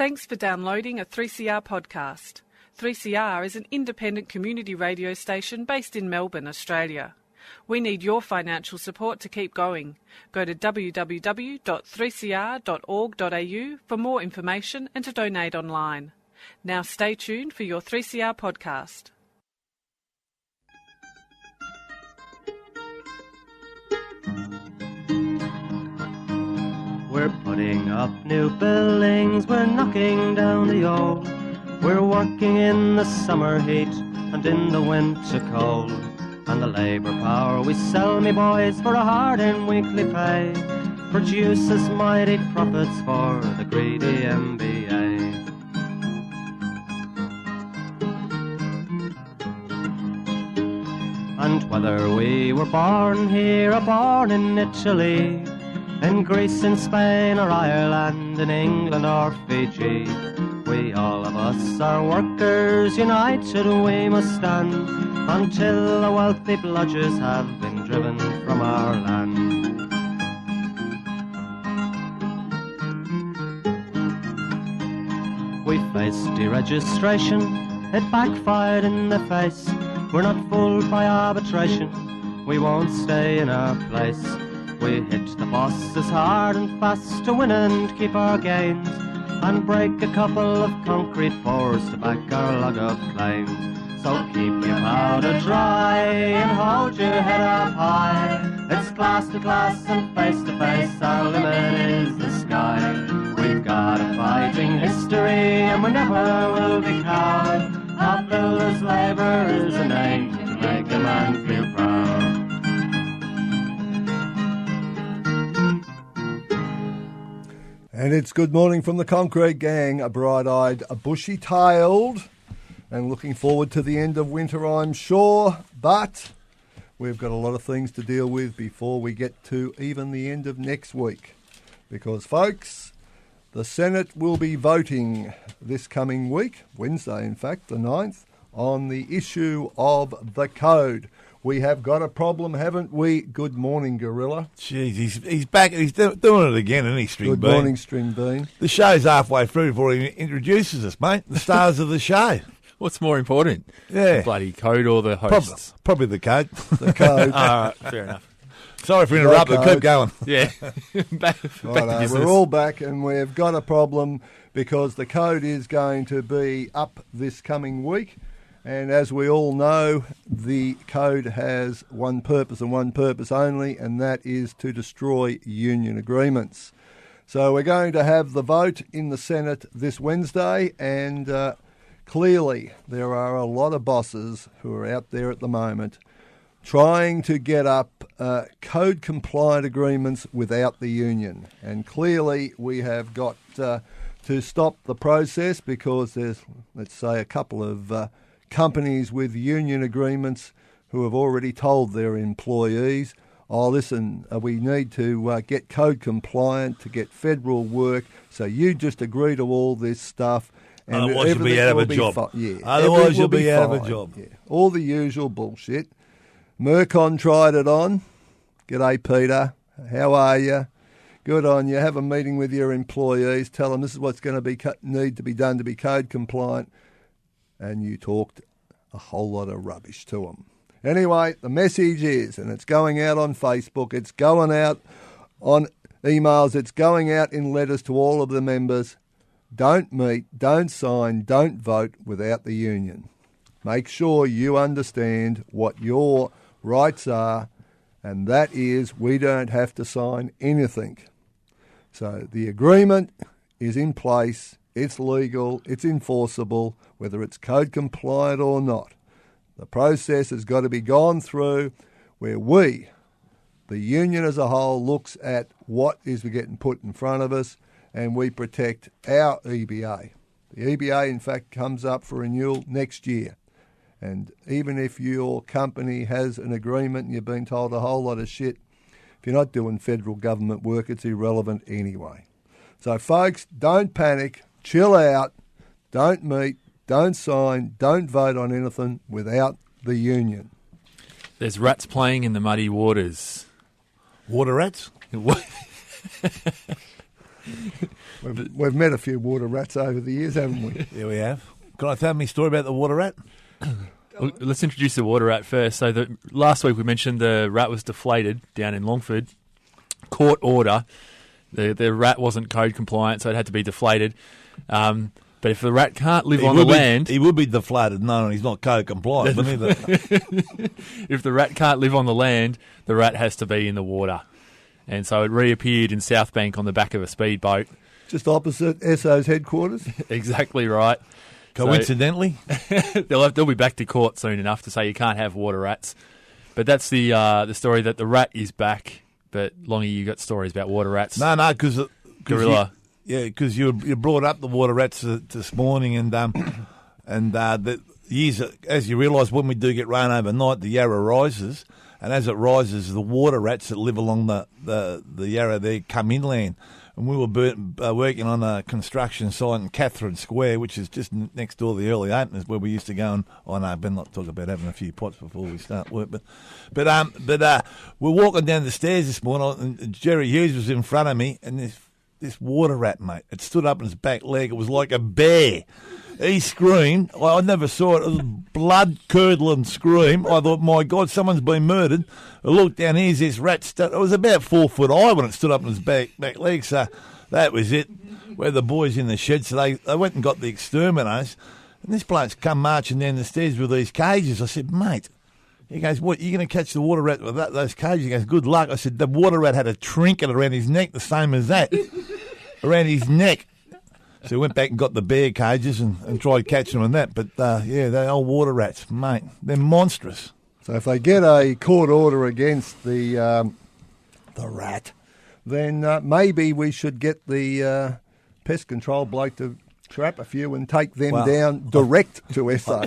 Thanks for downloading a 3CR podcast. 3CR is an independent community radio station based in Melbourne, Australia. We need your financial support to keep going. Go to www.3cr.org.au for more information and to donate online. Now stay tuned for your 3CR podcast. We're putting up new buildings, we're knocking down the old. We're working in the summer heat and in the winter cold. And the labour power we sell, me boys, for a hard and weekly pay produces mighty profits for the greedy MBA. And whether we were born here or born in Italy, in Greece, in Spain or Ireland, in England or Fiji, we all of us are workers, united we must stand, until the wealthy bludgers have been driven from our land. We faced deregistration, it backfired in the face. We're not fooled by arbitration, we won't stay in our place. We hit the bosses hard and fast to win and keep our gains, and break a couple of concrete pours to back our log of claims. So keep your powder dry and hold your head up high. It's class to class and face to face, our limit is the sky. We've got a fighting history and we never will be cowed. Our builders' labour is a name to make a man feel proud. And it's good morning from the Concrete Gang, a bright-eyed, a bushy-tailed, and looking forward to the end of winter, I'm sure. But we've got a lot of things to deal with before we get to even the end of next week. Because, folks, the Senate will be voting this coming week, Wednesday, in fact, the 9th, on the issue of the code. We have got a problem, haven't we? Good morning, Gorilla. Jeez, he's back. He's doing it again, isn't he, String Bean? Good morning, String Bean. The show's halfway through before he introduces us, mate. The stars of the show. What's more important? Yeah. The bloody code or the hosts? Probably the code. The code. All right, fair enough. Sorry for interrupting. Keep going. Yeah. back to business. We're all back and we've got a problem because the code is going to be up this coming week. And as we all know, the code has one purpose and one purpose only, and that is to destroy union agreements. So we're going to have the vote in the Senate this Wednesday, and clearly there are a lot of bosses who are out there at the moment trying to get up code-compliant agreements without the union. And clearly we have got to stop the process because there's, let's say, a couple of companies with union agreements who have already told their employees, oh, listen, we need to get code compliant to get federal work, so you just agree to all this stuff. And otherwise you'll be out of a job. Otherwise you'll be out of a job. Yeah. All the usual bullshit. Mercon tried it on. G'day, Peter. How are you? Good on you. Have a meeting with your employees. Tell them this is what's going to need to be done to be code compliant. And you talked a whole lot of rubbish to them. Anyway, the message is, and it's going out on Facebook, it's going out on emails, it's going out in letters to all of the members. Don't meet, don't sign, don't vote without the union. Make sure you understand what your rights are, and that is we don't have to sign anything. So the agreement is in place. It's legal, it's enforceable, whether it's code compliant or not. The process has got to be gone through where we, the union as a whole, looks at what is getting put in front of us and we protect our EBA. The EBA, in fact, comes up for renewal next year. And even if your company has an agreement and you've been told a whole lot of shit, if you're not doing federal government work, it's irrelevant anyway. So, folks, don't panic. Chill out, don't meet, don't sign, don't vote on anything without the union. There's rats playing in the muddy waters. Water rats? We've met a few water rats over the years, haven't we? Yeah, we have. Can I tell me a story about the water rat? Well, let's introduce the water rat first. So last week we mentioned the rat was deflated down in Longford. Court order. The rat wasn't code compliant, so it had to be deflated. But if the rat can't live on the land... He would be deflated. No, he's not code compliant. If the rat can't live on the land, the rat has to be in the water. And so it reappeared in South Bank on the back of a speedboat. Just opposite SO's headquarters? Exactly right. Coincidentally? So, they'll be back to court soon enough to say you can't have water rats. But that's the story that the rat is back. But, Longy, you got stories about water rats. No, because... Gorilla. Because you brought up the water rats this morning, and the years, as you realise, when we do get rain overnight, the Yarra rises, and as it rises, the water rats that live along the Yarra there come inland. And we were working on a construction site in Catherine Square, which is just next door to the early openers, where we used to go and I better not talk about having a few pots before we start work. But we're walking down the stairs this morning, and Jerry Hughes was in front of me, and this water rat, mate, it stood up on his back leg. It was like a bear. He screamed. I never saw it. It was a blood-curdling scream. I thought, my God, someone's been murdered. I looked down, here's this rat. It was about 4 foot high when it stood up on his back leg. So that was it. We're the boys in the shed. So they went and got the exterminators. And this bloke's come marching down the stairs with these cages. I said, mate, he goes, what, you're going to catch the water rat with those cages? He goes, good luck. I said, the water rat had a trinket around his neck, the same as that, around his neck. So we went back and got the bear cages and tried catching them and that. But, they're old water rats, mate. They're monstrous. So if they get a court order against the rat, then maybe we should get the pest control bloke to trap a few and take them down direct to SO. I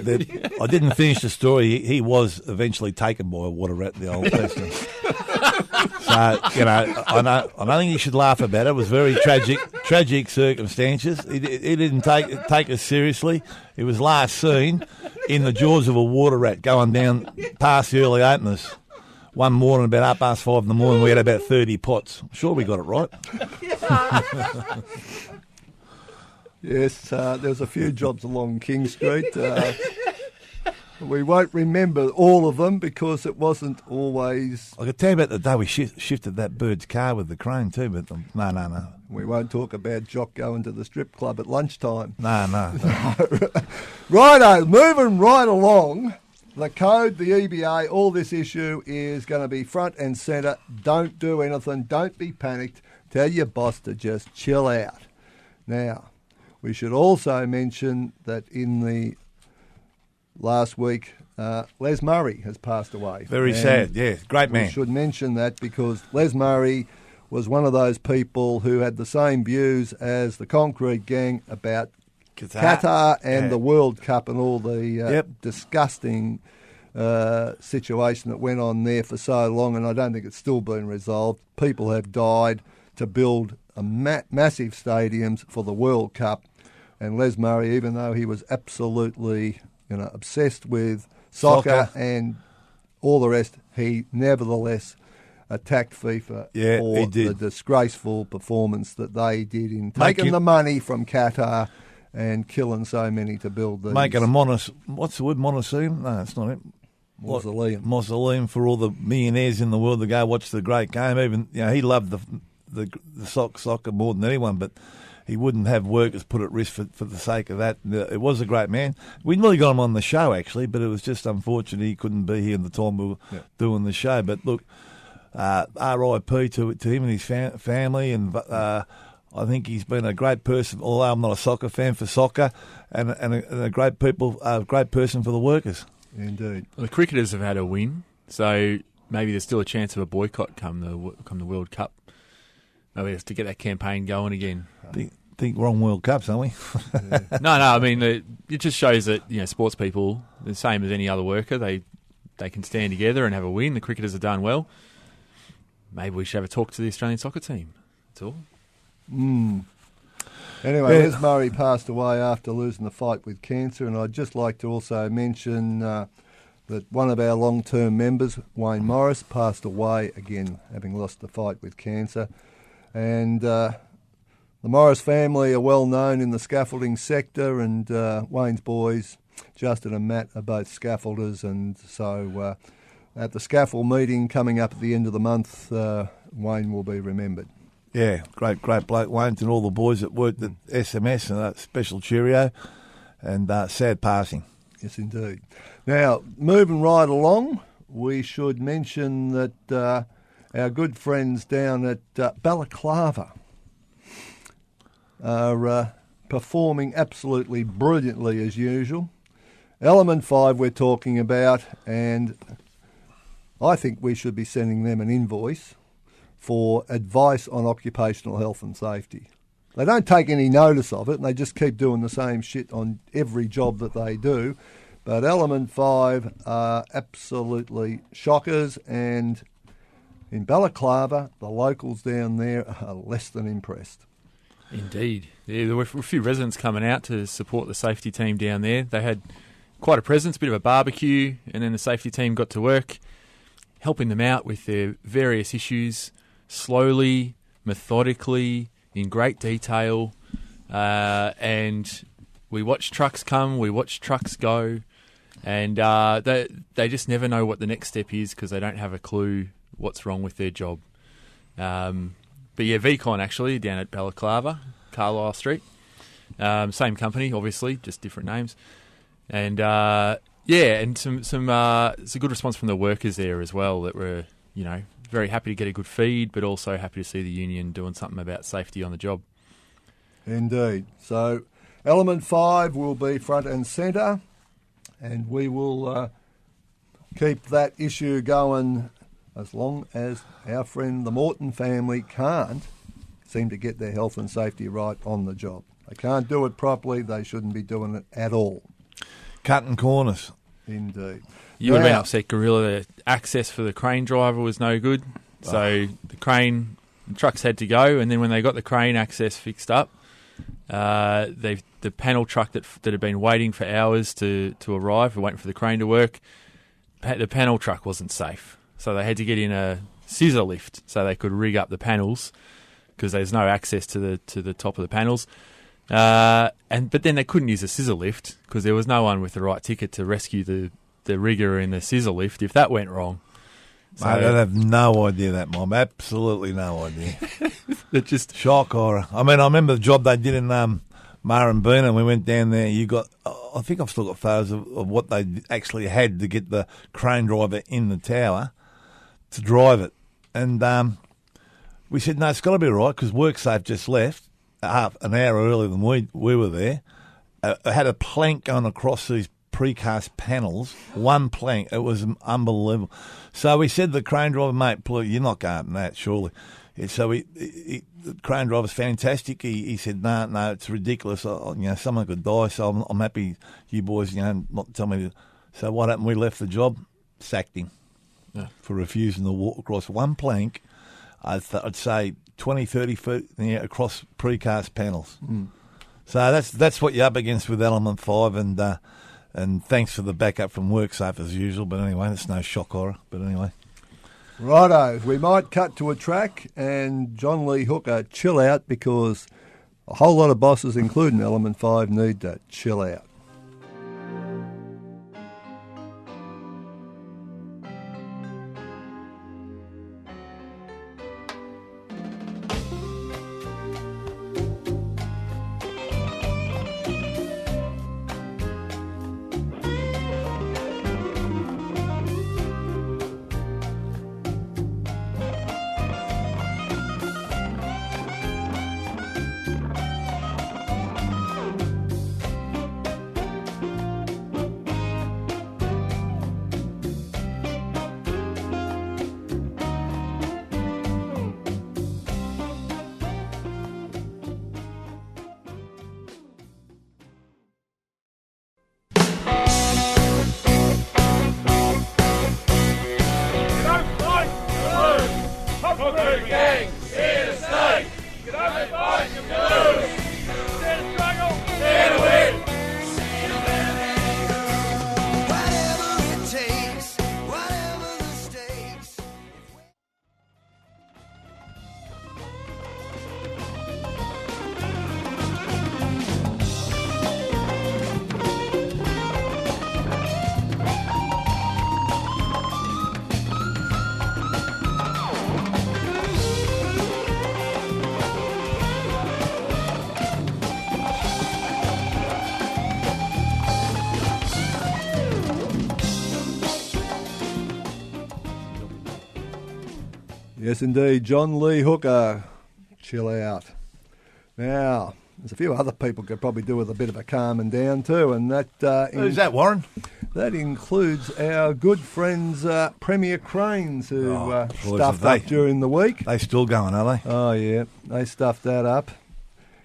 didn't finish the story. He was eventually taken by a water rat, the old person. So, I don't think you should laugh about it. It was very tragic circumstances. He didn't take us seriously. He was last seen in the jaws of a water rat going down past the early openers. One morning, about 5:30 in the morning, we had about 30 pots. I'm sure we got it right. Yes, there's a few jobs along King Street. We won't remember all of them because it wasn't always... I could tell you about the day we shifted that bird's car with the crane too, but no. We won't talk about Jock going to the strip club at lunchtime. No. Righto, moving right along. The code, the EBA, all this issue is going to be front and centre. Don't do anything. Don't be panicked. Tell your boss to just chill out. Now, we should also mention that in the last week, Les Murray has passed away. Very sad, yeah. Great man. We should mention that because Les Murray was one of those people who had the same views as the Concrete Gang about Qatar and the World Cup and all the disgusting situation that went on there for so long, and I don't think it's still been resolved. People have died to build massive stadiums for the World Cup, and Les Murray, even though he was absolutely obsessed with soccer and all the rest, he nevertheless attacked FIFA for the disgraceful performance that they did in taking the money from Qatar and killing so many to build these. Making a what's the word, monoseum? No, that's not it. Mausoleum for all the millionaires in the world to go watch the great game. Even he loved the soccer more than anyone, but he wouldn't have workers put at risk for the sake of that. It was a great man. We nearly got him on the show, actually, but it was just unfortunate he couldn't be here at the time we were doing the show. But look, RIP to him and his family, and I think he's been a great person, although I'm not a soccer fan, for soccer, and a great person for the workers. Indeed. Well, the cricketers have had a win, so maybe there's still a chance of a boycott come the World Cup. Maybe we have to get that campaign going again. Think wrong World Cups, aren't we? No. I mean, it just shows that sports people, the same as any other worker, they can stand together and have a win. The cricketers have done well. Maybe we should have a talk to the Australian soccer team. That's all. Anyway, Les Murray passed away after losing the fight with cancer, and I'd just like to also mention that one of our long-term members, Wayne Morris, passed away again, having lost the fight with cancer. And The Morris family are well known in the scaffolding sector, and Wayne's boys, Justin and Matt, are both scaffolders, and so at the scaffold meeting coming up at the end of the month, Wayne will be remembered. Yeah, great bloke, Wayne, and all the boys that worked at SMS, and a special cheerio, and sad passing. Yes, indeed. Now, moving right along, we should mention that our good friends down at Balaclava are performing absolutely brilliantly as usual. Element 5 we're talking about, and I think we should be sending them an invoice for advice on occupational health and safety. They don't take any notice of it, and they just keep doing the same shit on every job that they do. But Element 5 are absolutely shockers, and in Balaclava, the locals down there are less than impressed. Indeed. Yeah, there were a few residents coming out to support the safety team down there. They had quite a presence, a bit of a barbecue, and then the safety team got to work, helping them out with their various issues, slowly, methodically, in great detail, and we watch trucks come, we watch trucks go, and they just never know what the next step is because they don't have a clue what's wrong with their job. But yeah, VCon actually, down at Balaclava, Carlisle Street. Same company, obviously, just different names. And and some it's a good response from the workers there as well, that were, very happy to get a good feed, but also happy to see the union doing something about safety on the job. Indeed. So Element 5 will be front and centre, and we will keep that issue going as long as our friend the Morton family can't seem to get their health and safety right on the job. They can't do it properly. They shouldn't be doing it at all. Cutting corners. Indeed. You would have been upset, Gorilla. The access for the crane driver was no good. So the trucks had to go, and then when they got the crane access fixed up, the panel truck that had been waiting for hours to arrive, waiting for the crane to work, the panel truck wasn't safe. So they had to get in a scissor lift so they could rig up the panels because there's no access to the top of the panels. But then they couldn't use a scissor lift because there was no one with the right ticket to rescue the rigger in the scissor lift if that went wrong. So, Mate, I have no idea that, Mom. Absolutely no idea. It just shock horror. I mean, I remember the job they did in Murrumbeena, and we went down there. I think I've still got photos of what they actually had to get the crane driver in the tower to drive it. And we said, no, it's got to be right because WorkSafe just left half an hour earlier than we were there. It had a plank going across these precast panels, one plank. It was unbelievable. So we said to the crane driver, mate, please, you're not going to that, surely. So the crane driver's fantastic. He said, no, it's ridiculous. Someone could die, so I'm happy you boys, not tell me. So what happened? We left the job, sacked him for refusing to walk across one plank, I'd say 20, 30 feet across precast panels. Mm. So that's what you're up against with Element 5, and thanks for the backup from WorkSafe as usual. But anyway, it's no shock horror. But anyway. Righto, we might cut to a track and John Lee Hooker chill out because a whole lot of bosses, including Element 5, need to chill out. Yes, indeed. John Lee Hooker. Chill out. Now, there's a few other people could probably do with a bit of a calming down too, and that... Who's that, Warren? That includes our good friends Premier Cranes, who stuffed they? up during the week. They still going, are they? Oh, yeah. They stuffed that up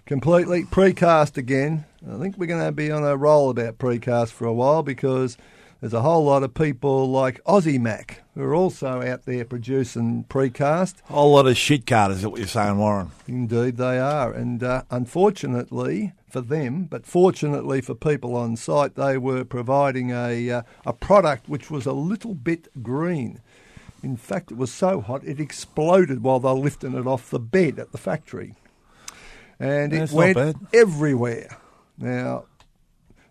completely. Precast again. I think we're going to be on a roll about precast for a while because there's a whole lot of people like Aussie Mac who are also out there producing precast. A whole lot of shit carters, is what you're saying, Warren. Indeed they are. And unfortunately for them, but fortunately for people on site, they were providing a product which was a little bit green. In fact, it was so hot it exploded while they were lifting it off the bed at the factory. And it went everywhere. Now,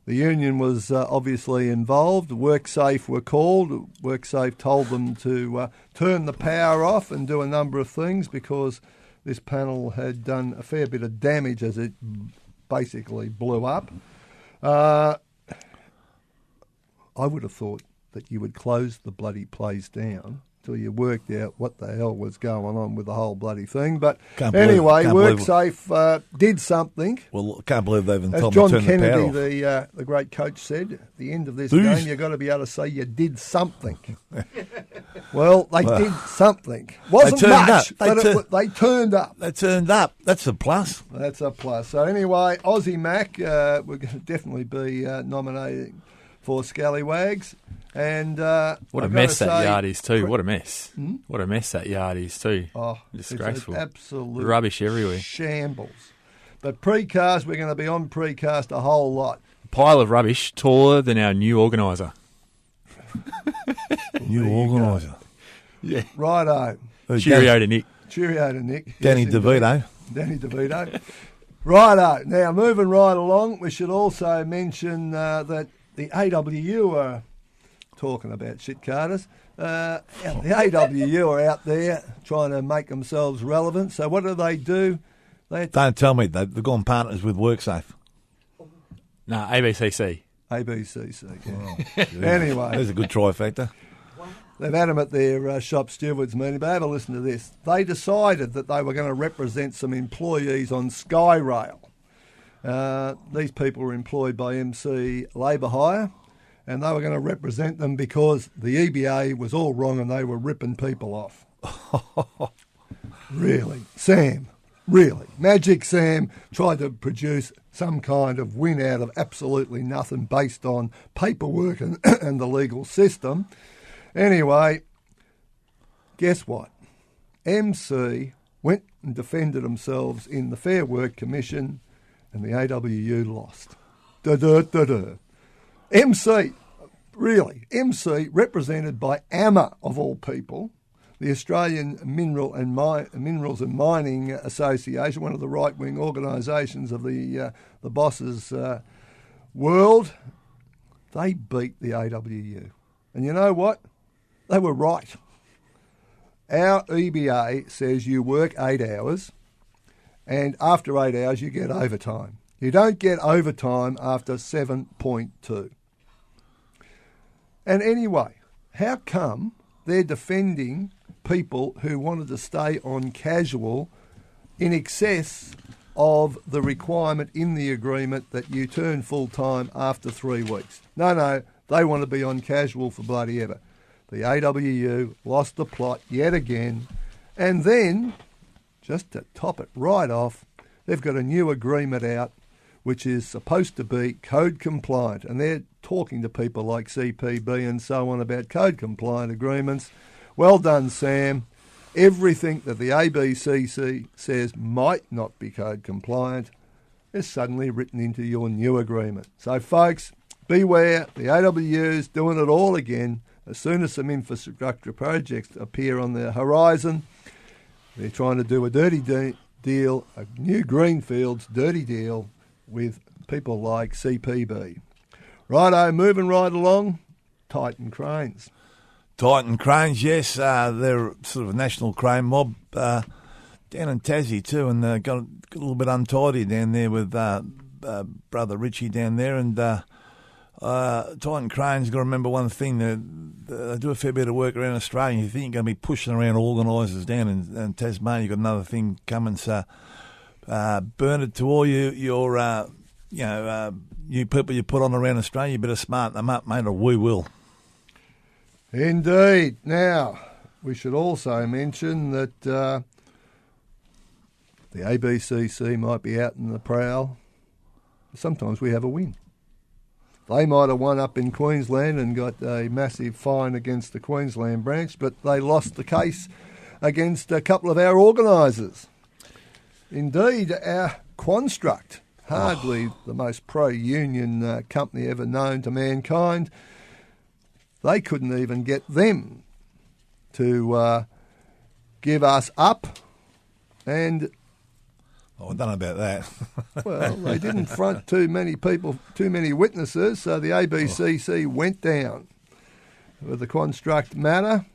the union was obviously involved. WorkSafe were called. WorkSafe told them to turn the power off and do a number of things because this panel had done a fair bit of damage as it basically blew up. I would have thought that you would close the bloody place down till you worked out what the hell was going on with the whole bloody thing. But anyway, WorkSafe did something. Well, I can't believe they even as told John me to turn Kennedy, the power off. the great coach, said, at the end of this game, you've got to be able to say you did something. Well, they did something. Wasn't much, but they turned up. They turned up. That's a plus. That's a plus. So anyway, Aussie Mac, we're going to definitely be nominating for Scallywags. And what a mess that yard is too. What a mess. What a mess that yard is too. Oh, disgraceful. It's absolute rubbish everywhere. Shambles. But precast, we're going to be on precast a whole lot. A pile of rubbish taller than our new organiser. New organiser. Yeah. Righto. Cheerio to Nick. Cheerio to Nick. Danny yes, DeVito. Danny DeVito. Righto. Now, moving right along, we should also mention that the AWU are talking about shit carters. The AWU are out there trying to make themselves relevant. So what do? Don't tell me they've gone partners with WorkSafe. No, ABCC. ABCC, yeah. Anyway. There's a good trifecta. They've had them at their shop stewards meeting, but have a listen to this. They decided that they were going to represent some employees on Skyrail. These people were employed by MC Labour Hire, and they were going to represent them because the EBA was all wrong and they were ripping people off. Really? Sam? Really? Magic Sam tried to produce some kind of win out of absolutely nothing based on paperwork and the legal system. Anyway, guess what? MC went and defended themselves in the Fair Work Commission and the AWU lost. MC, really, MC represented by AMA of all people, the Australian Minerals and Mining Association, one of the right-wing organisations of the boss's world. They beat the AWU. And you know what? They were right. Our EBA says you work 8 hours, and after 8 hours you get overtime. You don't get overtime after 7.2. And anyway, how come they're defending people who wanted to stay on casual in excess of the requirement in the agreement that you turn full-time after 3 weeks? No, they want to be on casual for bloody ever. The AWU lost the plot yet again. And then, just to top it right off, they've got a new agreement out which is supposed to be code compliant. And they're talking to people like CPB and so on about code compliant agreements. Well done, Sam. Everything that the ABCC says might not be code compliant is suddenly written into your new agreement. So, folks, beware. The AWU's doing it all again. As soon as some infrastructure projects appear on the horizon, they're trying to do a dirty deal, a new Greenfields dirty deal with people like CPB. Righto, moving right along, Titan Cranes. Titan Cranes, yes, they're sort of a national crane mob down in Tassie too, and got a little bit untidy down there with brother Richie down there, and Titan Crane's got to remember one thing, that they do a fair bit of work around Australia. You think you're going to be pushing around organisers down in Tasmania. You've got another thing coming, so Bernard, to all you people you put on around Australia, you better smarten them up, mate, or we will. Indeed. Now, we should also mention that the ABCC might be out in the prowl. Sometimes we have a win. They might have won up in Queensland and got a massive fine against the Queensland branch, but they lost the case against a couple of our organisers. Indeed, our Construct, hardly the most pro-union company ever known to mankind, they couldn't even get them to give us up. And I don't know about that. well, they didn't front too many people, too many witnesses, so the ABCC went down with the Construct matter,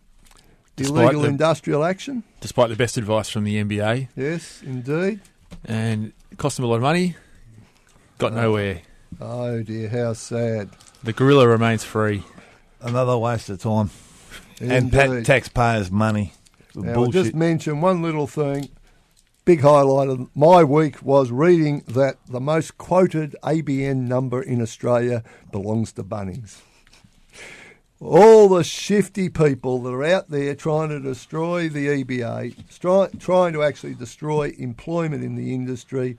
illegal industrial action. Despite the best advice from the NBA. Yes, indeed. And it cost them a lot of money. Got nowhere. Oh dear, how sad. The gorilla remains free. Another waste of time. Indeed. And taxpayers' money. Now, I'll just mention one little thing. Big highlight of my week was reading that the most quoted ABN number in Australia belongs to Bunnings. All the shifty people that are out there trying to destroy the EBA, trying to actually destroy employment in the industry.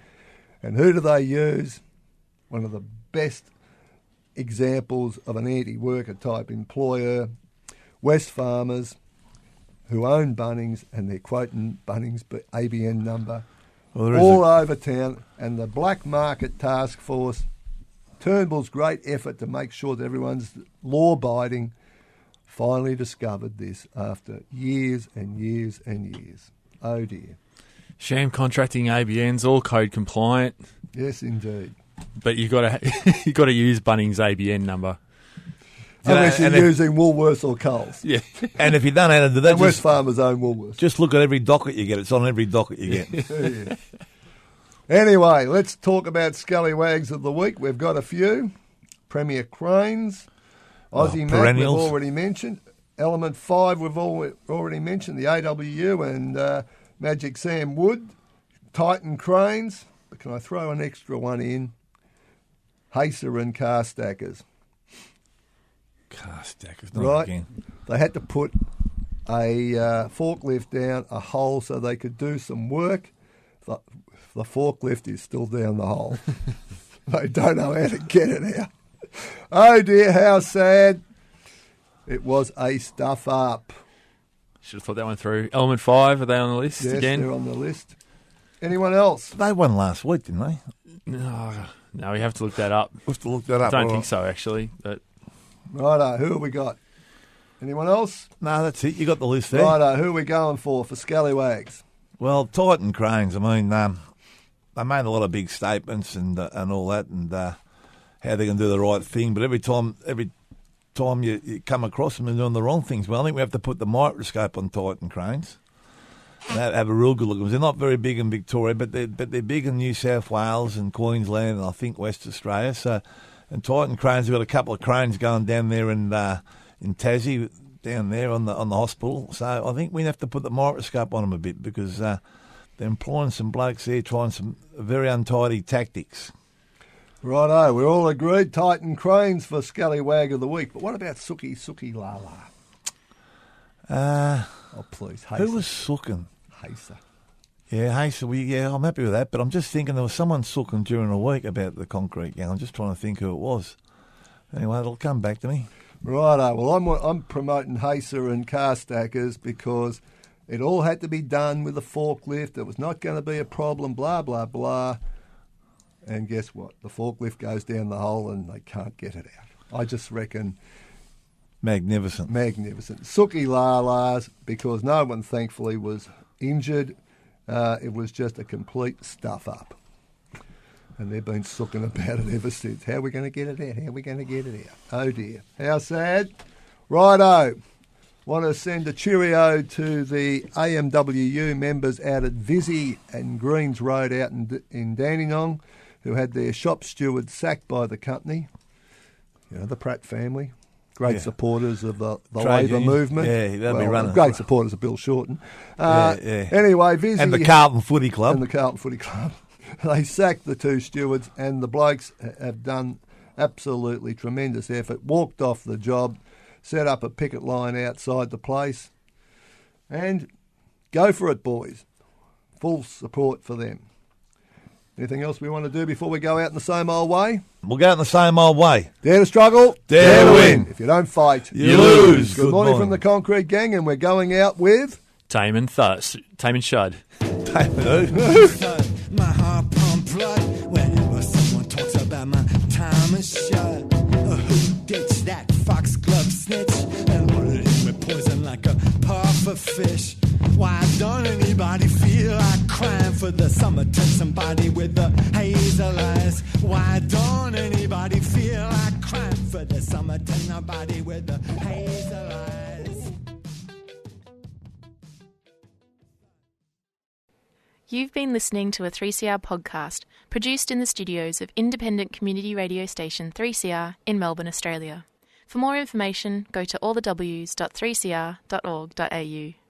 And who do they use? One of the best examples of an anti-worker type employer, West Farmers, who own Bunnings, and they're quoting Bunnings' ABN number all over town. And the Black Market Task Force, Turnbull's great effort to make sure that everyone's law-abiding, finally discovered this after years and years and years. Oh dear. Sham contracting ABNs, all code compliant. Yes, indeed. But you got to use Bunnings' ABN number. Unless you're using Woolworths or Coles. Yeah. And if you don't know how to do that, West Farmers own Woolworths. Just look at every docket you get. It's on every docket you get. Yeah. Anyway, let's talk about scallywags of the week. We've got a few. Premier Cranes, Aussie Mac we've already mentioned. Element 5 we've already mentioned, the AWU and Magic Sam Wood. Titan Cranes. But can I throw an extra one in? Hacer and Car Stackers. Car Stackers, not right? Again. They had to put a forklift down a hole so they could do some work. The forklift is still down the hole. They don't know how to get it out. Oh dear, how sad. It was a stuff up. Should have thought that one through. Element 5, are they on the list again? Yes, they're on the list. Anyone else? They won last week, didn't they? No, we have to look that up. We have to look that up. I don't think so, actually. But Righto, who have we got? Anyone else? No, that's it. You got the list there. Righto, who are we going for scallywags? Well, Titan Cranes, I mean, they made a lot of big statements and all that, and how they're going to do the right thing. But every time you come across them, they're doing the wrong things. Well, I think we have to put the microscope on Titan Cranes and have a real good look at them. They're not very big in Victoria, but they're big in New South Wales and Queensland and I think West Australia. So, and Titan Cranes, we've got a couple of cranes going down there in Tassie, down there on the hospital. So I think we have to put the microscope on them a bit because they're employing some blokes there trying some very untidy tactics. Righto, we're all agreed. Titan Cranes for Scallywag of the Week. But what about Suki Lala? Oh, please. Hacer. Who was sooking? Hacer. Yeah, Hacer. I'm happy with that. But I'm just thinking there was someone sooking during the week about the concrete gang. I'm just trying to think who it was. Anyway, it'll come back to me. Righto. Well, I'm promoting Hacer and Car Stackers because it all had to be done with a forklift. It was not going to be a problem, blah, blah, blah. And guess what? The forklift goes down the hole and they can't get it out. I just reckon... Magnificent. Suki Lalas, because no one, thankfully, was injured. It was just a complete stuff-up. And they've been sooking about it ever since. How are we going to get it out? Oh, dear. How sad. Righto. Want to send a cheerio to the AMWU members out at Vizzy and Greens Road out in Dandenong who had their shop steward sacked by the company. the Pratt family. Great supporters of the Trade Labour union. movement. Yeah, they'll be running. Great supporters of Bill Shorten. Yeah. Anyway, Vizzy... And the Carlton Footy Club. And the Carlton Footy Club. They sacked the 2 stewards, and the blokes have done absolutely tremendous effort. Walked off the job, set up a picket line outside the place, and go for it, boys. Full support for them. Anything else we want to do before we go out in the same old way? We'll go out in the same old way. Dare to struggle, Dare to win. If you don't fight, You lose. Good morning from the Concrete Gang, and we're going out with... Tame and Shud. My heart pump blood whenever someone talks about my time and shut. Who ditched that foxglove snitch and loaded him with poison like a puffer fish? Why don't anybody feel like crying for the summertime somebody with the hazel eyes? Why don't anybody feel like crying for the summertime somebody with the hazel eyes? You've been listening to a 3CR podcast produced in the studios of independent community radio station 3CR in Melbourne, Australia. For more information, go to allthews.3cr.org.au.